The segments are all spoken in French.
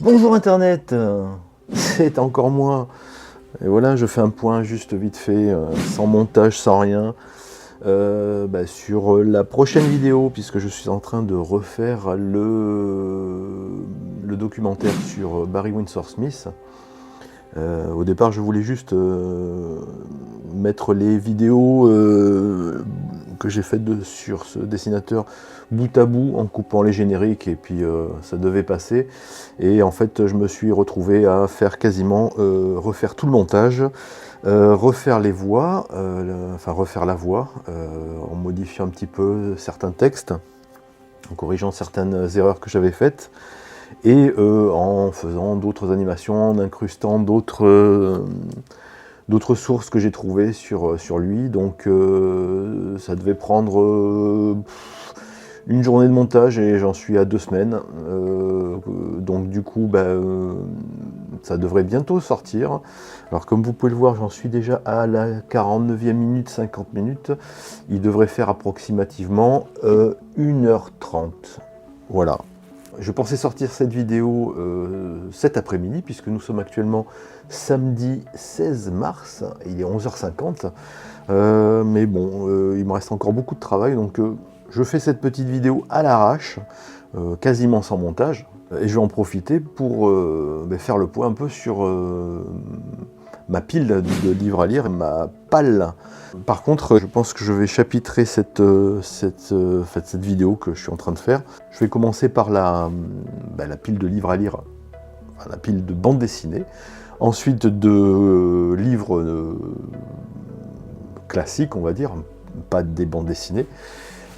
Bonjour Internet, c'est encore moi. Et voilà, je fais un point juste vite fait, sans montage, sans rien, sur la prochaine vidéo, puisque je suis en train de refaire le documentaire sur Barry Windsor Smith. Au départ, je voulais juste mettre les vidéos que j'ai faites sur ce dessinateur bout à bout en coupant les génériques et puis ça devait passer. Et en fait, je me suis retrouvé à faire quasiment refaire tout le montage, refaire les voix, refaire la voix en modifiant un petit peu certains textes, en corrigeant certaines erreurs que j'avais faites. Et en faisant d'autres animations, en incrustant d'autres sources que j'ai trouvées sur lui. Donc ça devait prendre une journée de montage et j'en suis à 2 semaines. Donc du coup, ça devrait bientôt sortir. Alors comme vous pouvez le voir, j'en suis déjà à la 49e minute, 50 minutes. Il devrait faire approximativement 1h30. Voilà. Je pensais sortir cette vidéo cet après-midi, puisque nous sommes actuellement samedi 16 mars, il est 11h50. Mais bon, il me reste encore beaucoup de travail, donc je fais cette petite vidéo à l'arrache, quasiment sans montage, et je vais en profiter pour faire le point un peu sur ma pile de livres à lire et ma palle. Par contre, je pense que je vais chapitrer cette vidéo que je suis en train de faire. Je vais commencer par la pile de livres à lire, la pile de bandes dessinées. Ensuite de livres classiques, on va dire, pas des bandes dessinées.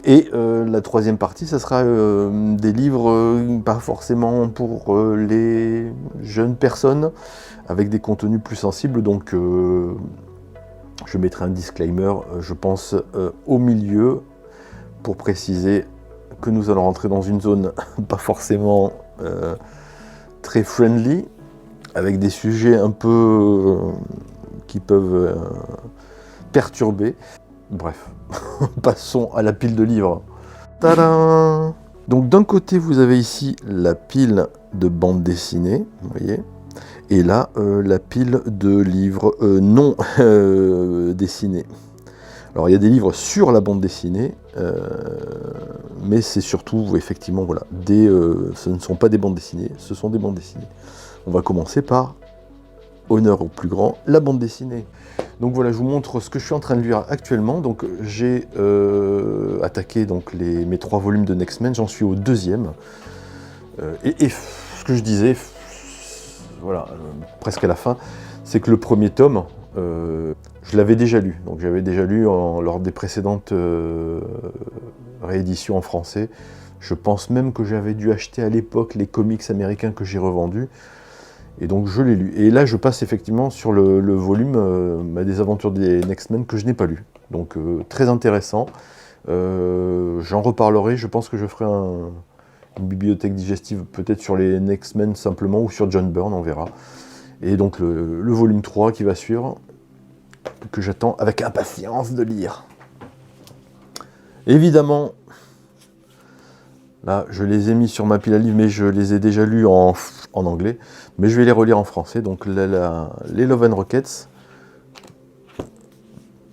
Et la troisième partie, ça sera des livres pas forcément pour les jeunes personnes, avec des contenus plus sensibles. Donc je mettrai un disclaimer, je pense, au milieu, pour préciser que nous allons rentrer dans une zone pas forcément très friendly, avec des sujets un peu qui peuvent perturber. Bref, passons à la pile de livres. Tadam! Donc d'un côté, vous avez ici la pile de bandes dessinées, vous voyez, et là, la pile de livres non dessinés. Alors il y a des livres sur la bande dessinée, mais c'est surtout, effectivement, voilà, ce ne sont pas des bandes dessinées, ce sont des bandes dessinées. On va commencer par, honneur au plus grand, la bande dessinée. Donc voilà, je vous montre ce que je suis en train de lire actuellement. Donc j'ai attaqué mes 3 volumes de Next Men, j'en suis au 2e. Et ce que je disais, voilà, presque à la fin, c'est que le premier tome, je l'avais déjà lu. Donc j'avais déjà lu lors des précédentes rééditions en français. Je pense même que j'avais dû acheter à l'époque les comics américains que j'ai revendus. Et donc je l'ai lu. Et là je passe effectivement sur le volume des aventures des Next Men que je n'ai pas lu. Donc très intéressant. J'en reparlerai, je pense que je ferai une bibliothèque digestive peut-être sur les Next Men simplement ou sur John Byrne, on verra. Et donc le volume 3 qui va suivre, que j'attends avec impatience de lire. Évidemment, là je les ai mis sur ma pile à livres, mais je les ai déjà lus en anglais. Mais je vais les relire en français. Donc les Love and Rockets,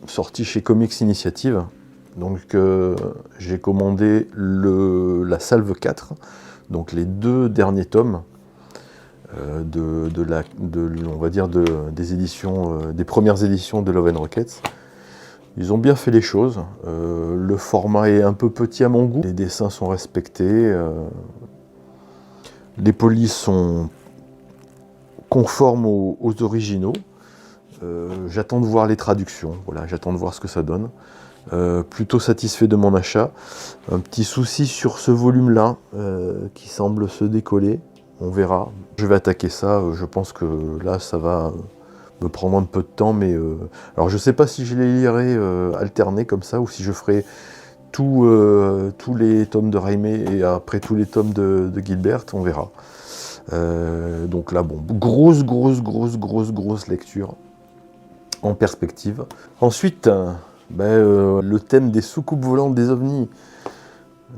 sorti chez Comics Initiative. Donc j'ai commandé la Salve 4, donc les 2 derniers tomes on va dire des éditions, des premières éditions de Love and Rockets. Ils ont bien fait les choses. Le format est un peu petit à mon goût. Les dessins sont respectés. Les polices sont conformes aux originaux. J'attends de voir les traductions. Voilà, j'attends de voir ce que ça donne. Plutôt satisfait de mon achat. Un petit souci sur ce volume-là qui semble se décoller. On verra. Je vais attaquer ça. Je pense que là, ça va me prendre un peu de temps. Mais alors, je ne sais pas si je les lirai alternés comme ça ou si je ferai tous les tomes de Raimé et après tous les tomes de Gilbert. On verra. Donc là, bon, grosse lecture en perspective. Ensuite, le thème des soucoupes volantes des ovnis.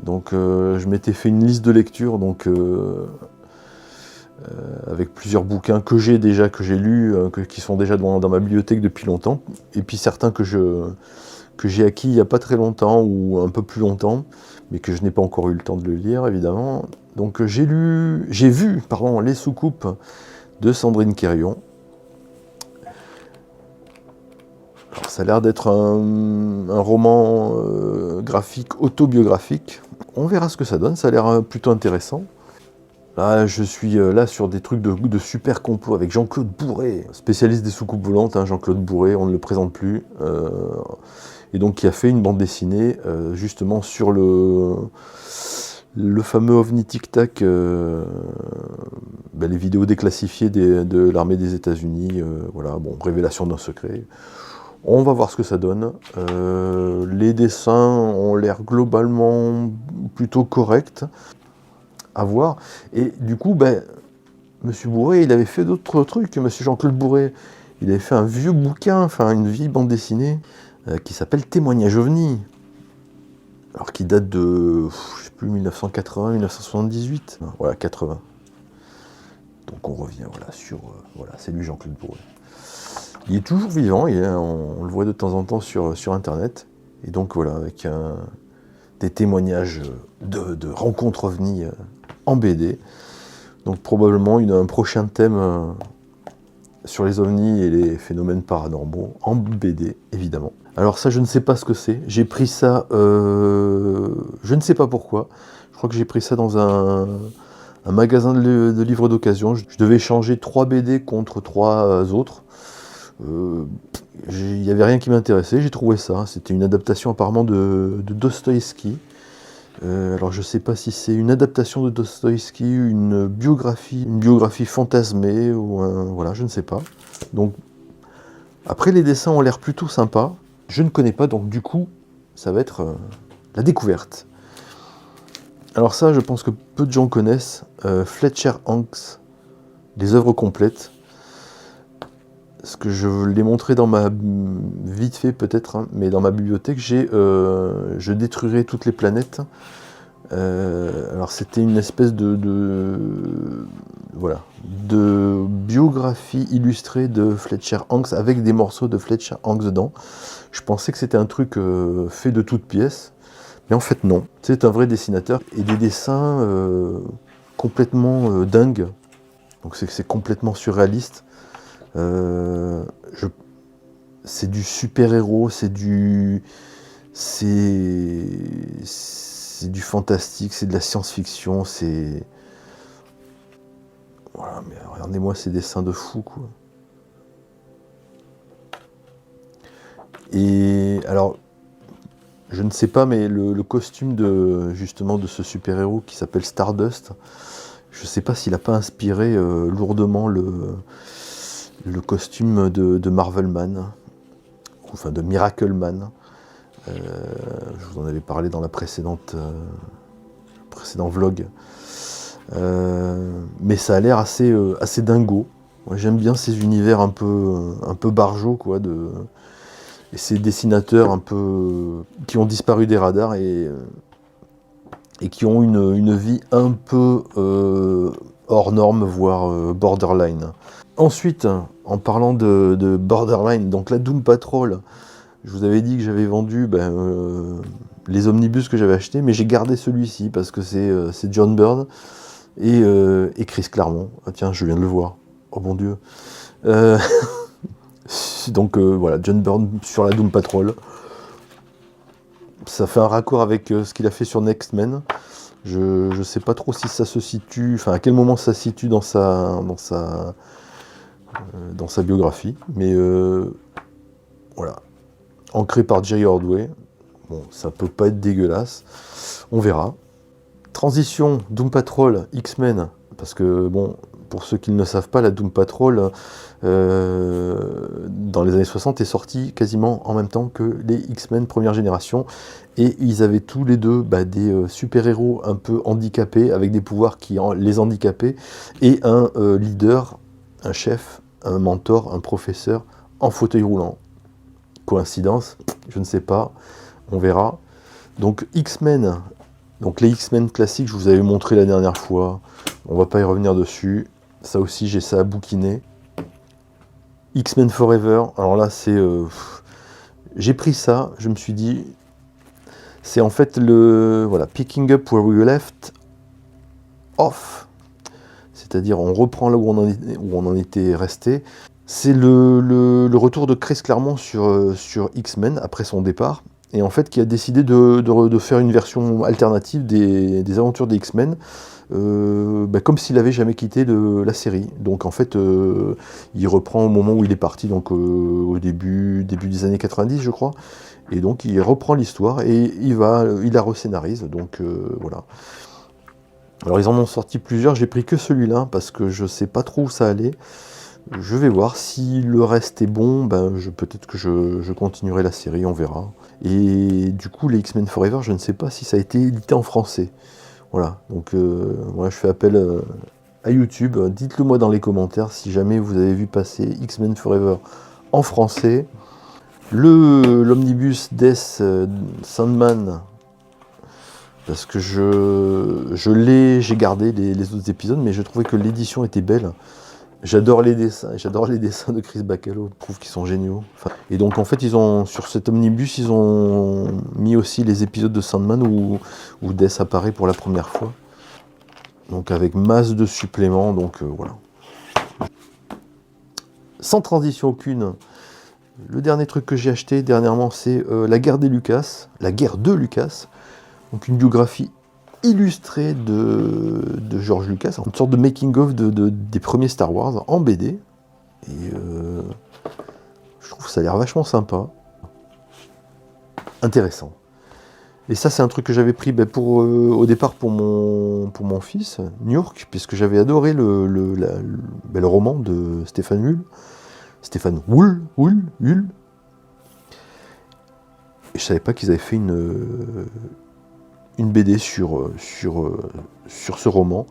Donc je m'étais fait une liste de lecture, donc avec plusieurs bouquins que j'ai lus, qui sont déjà dans ma bibliothèque depuis longtemps, et puis certains que j'ai acquis il n'y a pas très longtemps, ou un peu plus longtemps, mais que je n'ai pas encore eu le temps de le lire, évidemment. Donc j'ai vu Les Soucoupes de Sandrine Quérion. Alors, ça a l'air d'être un roman graphique, autobiographique. On verra ce que ça donne, ça a l'air plutôt intéressant. Là, je suis là sur des trucs de super complot avec Jean-Claude Bourré, spécialiste des soucoupes volantes, hein, Jean-Claude Bourré, on ne le présente plus. Et donc qui a fait une bande dessinée justement sur le fameux OVNI Tic Tac, les vidéos déclassifiées de l'armée des États-Unis, voilà, bon, révélation d'un secret. On va voir ce que ça donne. Les dessins ont l'air globalement plutôt corrects. À voir. Et du coup, Monsieur Bourré, il avait fait d'autres trucs. Monsieur Jean-Claude Bourré, il avait fait un vieux bouquin, enfin une vieille bande dessinée, qui s'appelle Témoignage OVNI. Alors qui date de, je sais plus, 1980, 1978. Voilà, 80. Donc on revient sur, c'est lui Jean-Claude Bourré. Il est toujours vivant, on le voit de temps en temps sur Internet. Et donc voilà, avec des témoignages de rencontres OVNI en BD. Donc probablement un prochain thème sur les ovnis et les phénomènes paranormaux en BD, évidemment. Alors ça, je ne sais pas ce que c'est. J'ai pris ça, je ne sais pas pourquoi. Je crois que j'ai pris ça dans un magasin de livres d'occasion. Je devais échanger 3 BD contre 3 autres. Il n'y avait rien qui m'intéressait, j'ai trouvé ça. C'était une adaptation apparemment de Dostoïevski. Alors je sais pas si c'est une adaptation de Dostoïevski, une biographie fantasmée, ou voilà, je ne sais pas. Donc, après les dessins ont l'air plutôt sympas, je ne connais pas, donc du coup, ça va être la découverte. Alors ça, je pense que peu de gens connaissent, Fletcher Hanks, des œuvres complètes. Ce que je l'ai montré vite fait peut-être, hein, mais dans ma bibliothèque, Je détruirai toutes les planètes. Alors c'était une espèce de biographie illustrée de Fletcher Hanks avec des morceaux de Fletcher Hanks dedans. Je pensais que c'était un truc fait de toutes pièces, mais en fait non. C'est un vrai dessinateur et des dessins complètement dingues. Donc c'est complètement surréaliste. C'est du super-héros, c'est du fantastique, c'est de la science-fiction, c'est... Voilà, mais regardez-moi ces dessins de fou, quoi. Et alors, je ne sais pas, mais le costume justement de ce super-héros qui s'appelle Stardust, je ne sais pas s'il n'a pas inspiré lourdement le costume de Marvel Man, enfin de Miracle Man. Je vous en avais parlé dans la précédent vlog. Mais ça a l'air assez dingo. Moi, j'aime bien ces univers un peu barjots, quoi, et ces dessinateurs un peu qui ont disparu des radars et qui ont une vie un peu hors norme, voire borderline. Ensuite, en parlant de borderline, donc la Doom Patrol, je vous avais dit que j'avais vendu les omnibus que j'avais achetés, mais j'ai gardé celui-ci parce que c'est John Byrne et Chris Claremont. Ah tiens, je viens de le voir. Oh bon Dieu. Donc voilà, John Byrne sur la Doom Patrol. Ça fait un raccord avec ce qu'il a fait sur Next Men. Je ne sais pas trop si ça se situe, enfin à quel moment ça se situe dans sa biographie, mais voilà. Ancré par Jerry Ordway. Bon, ça peut pas être dégueulasse. On verra. Transition, Doom Patrol, X-Men. Parce que, bon, pour ceux qui ne le savent pas, la Doom Patrol, dans les années 60, est sortie quasiment en même temps que les X-Men première génération. Et ils avaient tous les deux des super-héros un peu handicapés, avec des pouvoirs qui les handicapaient, et un leader, un chef, un mentor, un professeur en fauteuil roulant. Coïncidence, je ne sais pas, on verra. Donc les X-Men classiques, je vous avais montré la dernière fois, on va pas y revenir dessus. Ça aussi, j'ai ça à bouquiner. X-Men Forever, alors là, c'est... j'ai pris ça, je me suis dit... C'est en fait le... Voilà, picking up where we left off. C'est-à-dire, on reprend là où on en était resté. C'est le retour de Chris Claremont sur X-Men, après son départ. Et en fait, qui a décidé de faire une version alternative des aventures des X-Men, comme s'il avait jamais quitté la série. Donc en fait, il reprend au moment où il est parti, donc au début des années 90, je crois. Et donc il reprend l'histoire et il la rescénarise. Donc voilà. Alors ils en ont sorti plusieurs, j'ai pris que celui-là parce que je sais pas trop où ça allait. Je vais voir si le reste est bon, peut-être que je continuerai la série, on verra. Et du coup, les X-Men Forever, je ne sais pas si ça a été édité en français. Voilà, donc moi je fais appel à YouTube. Dites-le moi dans les commentaires si jamais vous avez vu passer X-Men Forever en français. L'omnibus Death Sandman, parce que j'ai gardé les autres épisodes, mais je trouvais que l'édition était belle. J'adore les dessins de Chris Bachalo, je trouve qu'ils sont géniaux. Et donc en fait, sur cet omnibus, ils ont mis aussi les épisodes de Sandman où Death apparaît pour la première fois. Donc avec masse de suppléments, donc voilà. Sans transition aucune, le dernier truc que j'ai acheté dernièrement, c'est La guerre de Lucas, donc une biographie illustré de George Lucas, une sorte de making-of des premiers Star Wars en BD. Et je trouve que ça a l'air vachement sympa. Intéressant. Et ça, c'est un truc que j'avais pris au départ pour mon fils, New York, puisque j'avais adoré le roman de Stephen Wool. Et je savais pas qu'ils avaient fait une BD sur ce roman,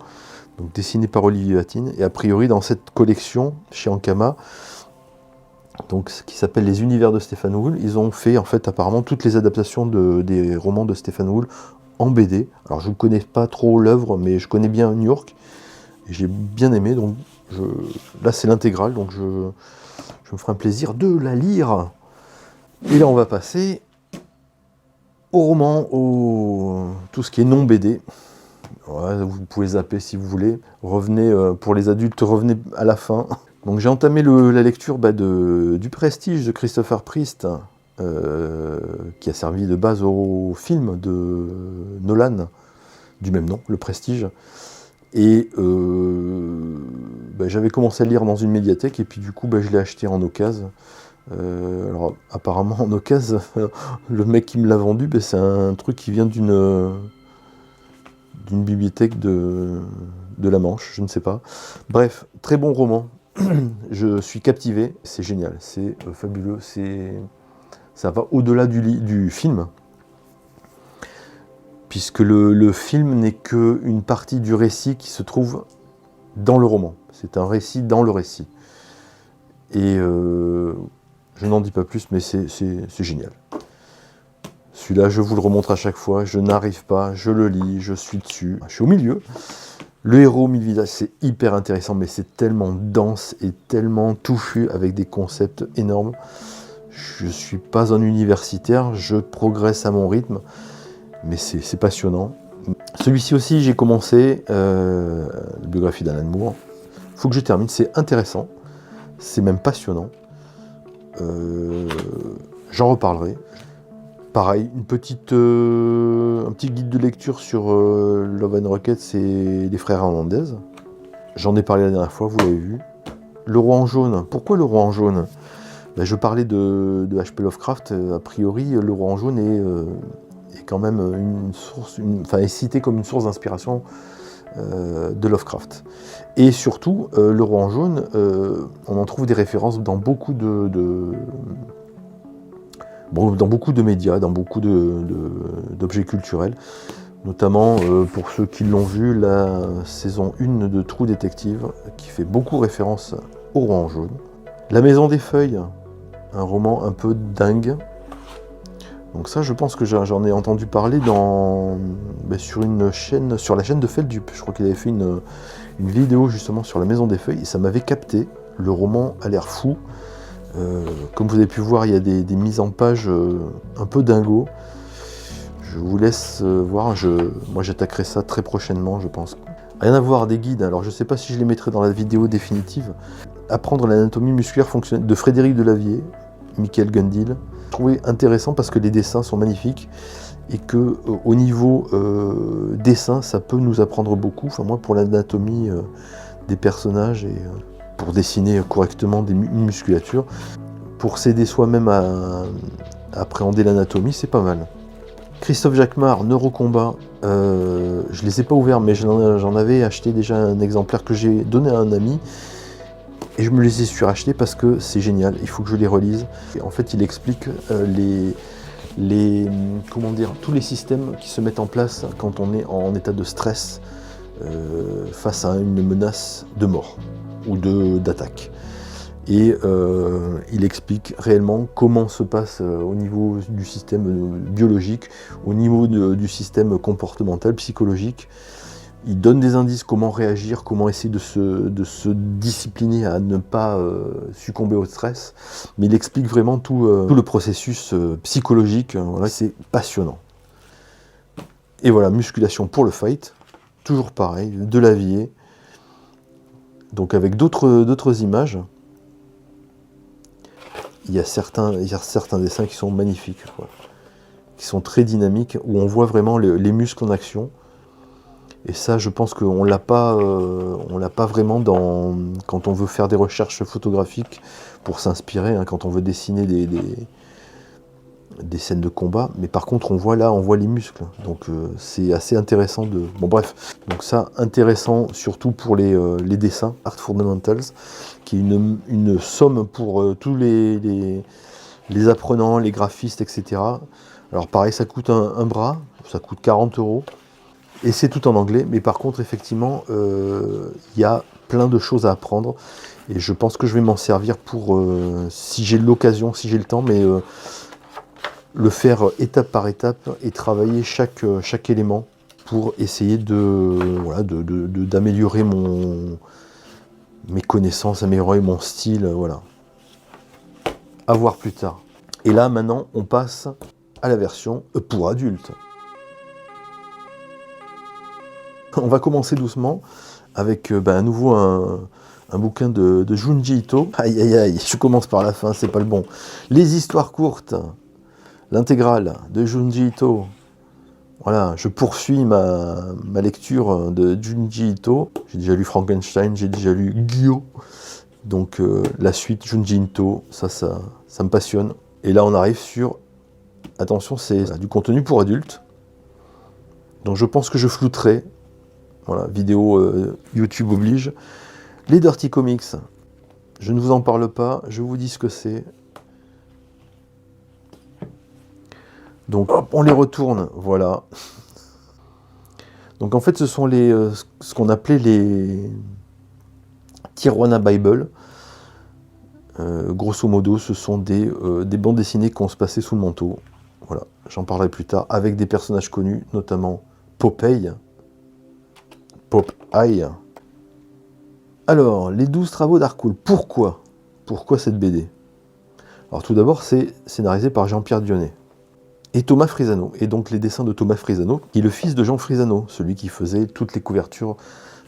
donc dessiné par Olivier Vatine, et a priori dans cette collection chez Ankama, donc ce qui s'appelle les univers de Stephen Wool, ils ont fait en fait apparemment toutes les adaptations des romans de Stephen Wool en BD. Alors je ne connais pas trop l'œuvre, mais je connais bien New York, et j'ai bien aimé, donc là c'est l'intégrale, donc je me ferai un plaisir de la lire. Et là on va passer au roman, tout ce qui est non BD. Ouais, vous pouvez zapper si vous voulez. Revenez, pour les adultes, revenez à la fin. Donc j'ai entamé la lecture du Prestige de Christopher Priest, qui a servi de base au film de Nolan, du même nom, Le Prestige. Et j'avais commencé à lire dans une médiathèque, et puis du coup je l'ai acheté en occasion. Alors apparemment en occasion, le mec qui me l'a vendu, c'est un truc qui vient d'une bibliothèque de la Manche, je ne sais pas. Bref, très bon roman. Je suis captivé, c'est génial, c'est fabuleux, ça va au-delà du film, puisque le film n'est qu'une partie du récit qui se trouve dans le roman. C'est un récit dans le récit. Et je n'en dis pas plus, mais c'est génial. Celui-là, je vous le remontre à chaque fois, je n'arrive pas, je le lis, je suis dessus, je suis au milieu. Le héros au mille visages, c'est hyper intéressant, mais c'est tellement dense et tellement touffu avec des concepts énormes. Je ne suis pas un universitaire, je progresse à mon rythme, mais c'est passionnant. Celui-ci aussi, j'ai commencé, la biographie d'Alan Moore. Il faut que je termine, c'est intéressant, c'est même passionnant. J'en reparlerai. Pareil, un petit guide de lecture sur Love and Rockets et les frères Hernandez. J'en ai parlé la dernière fois, vous l'avez vu. Le Roi en jaune. Pourquoi le Roi en jaune ? Je parlais de H.P. Lovecraft. A priori, le Roi en jaune est quand même une source, est cité comme une source d'inspiration de Lovecraft. Et surtout, le Roi en jaune, on en trouve des références dans beaucoup dans beaucoup de médias, dans beaucoup d'objets culturels, notamment pour ceux qui l'ont vu, la saison 1 de True Detective, qui fait beaucoup référence au Roi en jaune. La Maison des Feuilles, un roman un peu dingue, Donc ça, je pense que j'en ai entendu parler sur une chaîne, sur la chaîne de Feldup. Je crois qu'il avait fait une vidéo justement sur la Maison des Feuilles, et ça m'avait capté. Le roman a l'air fou. Comme vous avez pu voir, il y a des mises en page un peu dingo. Je vous laisse voir, moi j'attaquerai ça très prochainement, je pense. Rien à voir des guides, alors je ne sais pas si je les mettrai dans la vidéo définitive. Apprendre l'anatomie musculaire fonctionnelle de Frédéric Delavier, Michael Gundil. Je trouvais intéressant parce que les dessins sont magnifiques et que au niveau dessin, ça peut nous apprendre beaucoup. Enfin moi, pour l'anatomie des personnages et pour dessiner correctement une musculature, pour s'aider soi-même à appréhender l'anatomie, c'est pas mal. Christophe Jacquemart, Neurocombat, je les ai pas ouverts, mais j'en avais acheté déjà un exemplaire que j'ai donné à un ami, et je me les ai surachetés parce que c'est génial, il faut que je les relise. Et en fait, il explique comment dire, tous les systèmes qui se mettent en place quand on est en état de stress face à une menace de mort ou d'attaque. Et il explique réellement comment se passe au niveau du système biologique, au niveau du système comportemental, psychologique. Il donne des indices comment réagir, comment essayer de se discipliner à ne pas succomber au stress. Mais il explique vraiment tout le processus psychologique. Voilà, c'est passionnant. Et voilà, musculation pour le fight. Toujours pareil, Delavier. Donc avec d'autres images. Il y a certains dessins qui sont magnifiques, quoi, qui sont très dynamiques, où on voit vraiment les muscles en action. Et ça, je pense qu'on l'a pas vraiment quand on veut faire des recherches photographiques pour s'inspirer, hein, quand on veut dessiner des scènes de combat. Mais par contre, on voit les muscles. Donc c'est assez intéressant de... Bon bref, donc ça, intéressant surtout pour les dessins, Art Fundamentals, qui est une somme pour tous les apprenants, les graphistes, etc. Alors pareil, ça coûte un bras, ça coûte 40 €. Et c'est tout en anglais, mais par contre, effectivement, il y a plein de choses à apprendre. Et je pense que je vais m'en servir pour, si j'ai l'occasion, si j'ai le temps, mais le faire étape par étape et travailler chaque élément pour essayer d'améliorer mes connaissances, améliorer mon style, voilà. À voir plus tard. Et là, maintenant, on passe à la version pour adultes. On va commencer doucement avec à nouveau un bouquin de Junji Ito. Aïe aïe aïe, je commence par la fin, c'est pas le bon. Les histoires courtes, l'intégrale de Junji Ito. Voilà, je poursuis ma lecture de Junji Ito. J'ai déjà lu Frankenstein, j'ai déjà lu Gyo. Donc la suite, Junji Ito, ça me passionne. Et là, on arrive sur... Attention, c'est du contenu pour adultes. Donc je pense que je flouterai. Voilà, vidéo YouTube oblige. Les Dirty Comics, je ne vous en parle pas, je vous dis ce que c'est. Donc hop, on les retourne, voilà. Donc en fait, ce sont ce qu'on appelait les Tijuana Bible. Grosso modo, ce sont des bandes dessinées qu'on se passait sous le manteau. Voilà, j'en parlerai plus tard, avec des personnages connus, notamment Popeye. Popeye. Alors, les 12 travaux d'Harcourt. Pourquoi cette BD? Alors tout d'abord, c'est scénarisé par Jean-Pierre Dionnet et Thomas Frisano, et donc les dessins de Thomas Frisano, qui est le fils de Jean Frisano, celui qui faisait toutes les couvertures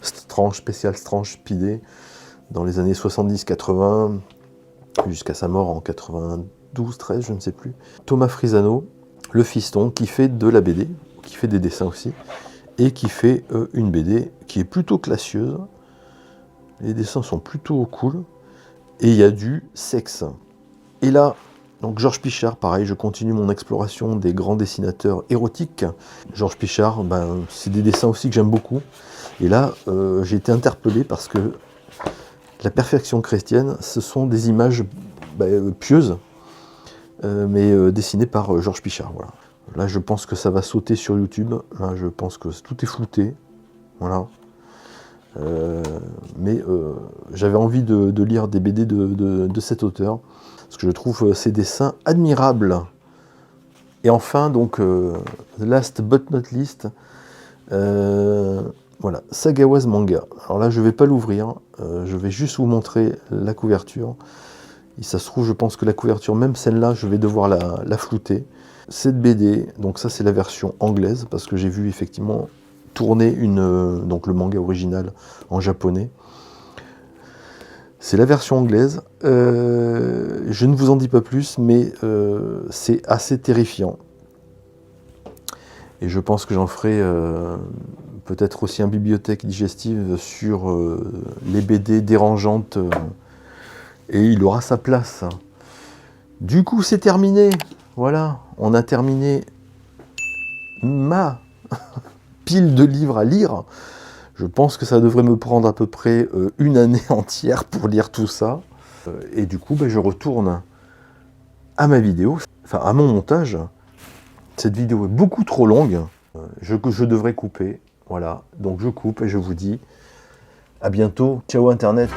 Strange, spécial Strange, Spidey, dans les années 70-80, jusqu'à sa mort en 92-13, je ne sais plus. Thomas Frisano, le fiston, qui fait de la BD, qui fait des dessins aussi, et qui fait une BD qui est plutôt classieuse. Les dessins sont plutôt cool, et il y a du sexe. Et là, donc Georges Pichard, pareil, je continue mon exploration des grands dessinateurs érotiques. Georges Pichard, c'est des dessins aussi que j'aime beaucoup. Et là, j'ai été interpellé parce que la perfection chrétienne, ce sont des images pieuses, mais dessinées par Georges Pichard. Voilà. Là, je pense que ça va sauter sur YouTube. Là, je pense que tout est flouté. Voilà. Mais j'avais envie de lire des BD de cet auteur, parce que je trouve ses dessins admirables. Et enfin, donc, last but not least, voilà, Sagawa's Manga. Alors là, je ne vais pas l'ouvrir, je vais juste vous montrer la couverture. Et ça se trouve, je pense que la couverture, même celle-là, je vais devoir la flouter. Cette BD, donc ça c'est la version anglaise, parce que j'ai vu effectivement tourner donc le manga original en japonais. C'est la version anglaise. Je ne vous en dis pas plus, mais c'est assez terrifiant. Et je pense que j'en ferai peut-être aussi un bibliothèque digestive sur les BD dérangeantes. Et il aura sa place. Du coup, c'est terminé. Voilà, on a terminé ma pile de livres à lire. Je pense que ça devrait me prendre à peu près une année entière pour lire tout ça. Et du coup, je retourne à ma vidéo, enfin à mon montage. Cette vidéo est beaucoup trop longue. Je devrais couper. Voilà, donc je coupe et je vous dis à bientôt. Ciao Internet.